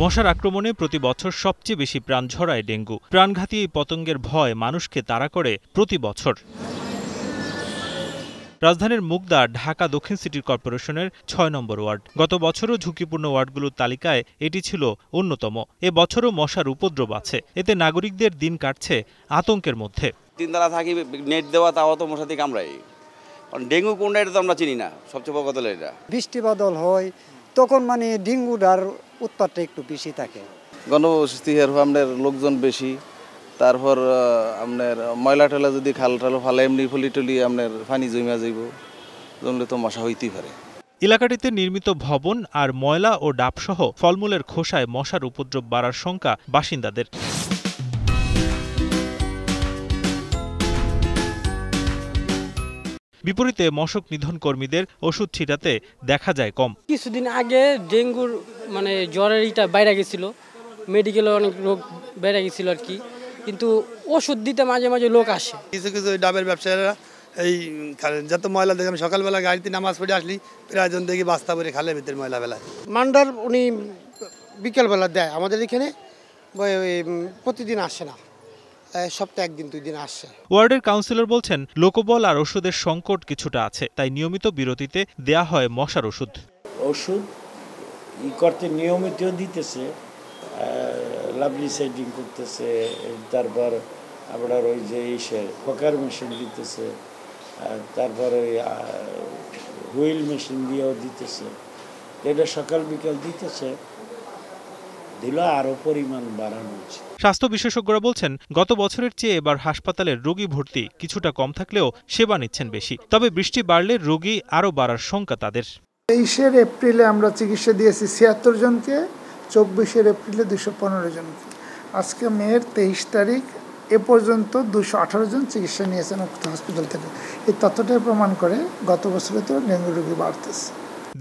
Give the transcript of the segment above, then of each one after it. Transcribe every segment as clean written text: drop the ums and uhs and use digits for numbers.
মশার আক্রমণে প্রতি বছর সবচেয়ে বেশি প্রাণ ঝরায় ডেঙ্গু। প্রাণঘাতী এই পতঙ্গের ভয় মানুষকে তাড়া করে প্রতি বছর। রাজধানীর মুগদা ঢাকা দক্ষিণ সিটি কর্পোরেশনের ৬ নম্বর ওয়ার্ড। গত বছরও ঝুঁকিপূর্ণ ওয়ার্ডগুলোর তালিকায় এটি ছিল অন্যতম। এ বছরও মশার উপদ্রব আছে। এতে নাগরিকদের দিন কাটছে আতঙ্কের মধ্যে। তিনতলা থাকি, নেট দেওয়া, তাও তো মশা দিয়ে কামড়ায়। কারণ ডেঙ্গু কোনটা এটা তো আমরা চিনি না, সবচেয়ে বড় কথা এটা। বৃষ্টি বাদল হয় তখন ডেঙ্গুটার উৎপাতটা একটু বেশি থাকে। গণবসতি আপনার লোকজন বেশি, তারপর আপনার ময়লা টয়লা যদি খাল টাল ফালে এমনি ফলি টলি আপনার পানি জমা যাইব, জমলে তো মশা হইতেই পারে। এলাকাটিতে নির্মিত ভবন আর ময়লা ও ডাবসহ ফলমূলের খোসায় মশার উপদ্রব বাড়ার শঙ্কা বাসিন্দাদের। বিপরীতে মশক নিধন কর্মীদের ওষুধ ছিটাতে দেখা যায় কম। কিছুদিন আগে ডেঙ্গুর জ্বরের ইটা বাইরে গেছিল, মেডিকেলে অনেক রোগ বেড়ে গেছিল আর কি, কিন্তু ওষুধ দিতে মাঝে মাঝে লোক আসে। কিছু কিছু ডাবের ব্যবসায়ীরা এই যত ময়লা দেখে, আমি সকালবেলা গাড়িতে নামাজ পড়ে আসলি প্রায় জন দেখি বাস্তা করে খালে ভিতরে ময়লা বেলায়। মান্ডার উনি বিকেলবেলা দেয় আমাদের এখানে, প্রতিদিন আসে না, সপ্তাহে একদিন দুই দিন আসে। ওয়ার্ডের কাউন্সিলর বলছেন, লোকবল আর ওষুধের সংকট কিছুটা আছে, তাই নিয়মিত বিরতিতে দেয়া হয় মশার ওষুধ। ওষুধ করতে নিয়মিত দিতেছে, লাভলি সাইডিং করতেছে, তারপর আপনার ওই যে ফকার মেশিন দিতেছে, তারপর ওই হুইল মেশিন দিয়েও দিতেছে। এটা সকাল বিকাল দিতেছে, দিলে আরো পরিমাণ বাড়ানো উচিত। স্বাস্থ্য বিশেষজ্ঞরা বলছেন, গত বছরের চেয়ে এবার হাসপাতালের রোগী ভর্তি কিছুটা কম থাকলেও সেবা নিচ্ছেন বেশি। তবে বৃষ্টি বাড়লে রোগী আরও বাড়ার শঙ্কা তাদের। 23 এপ্রিলে আমরা চিকিৎসা দিয়েছি 76 জনকে, 24 এপ্রিলে 215 জনকে। আজকে মের 23 তারিখ এ পর্যন্ত 218 জন চিকিৎসা নিয়েছেন উক্ত হসপিটাল থেকে। এই তথ্যটাই প্রমাণ করে গত বছরে তো ডেঙ্গু রোগী বাড়তেছে।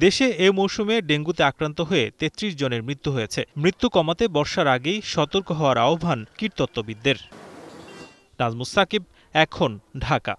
দেশে এ মৌসুমে ডেঙ্গুতে আক্রান্ত হয়ে 33 জনের মৃত্যু হয়েছে। মৃত্যু কমাতে বর্ষার আগেই সতর্ক হওয়ার আহ্বান কীটতত্ত্ববিদদের। নাজমুস সাকিব, এখন, ঢাকা।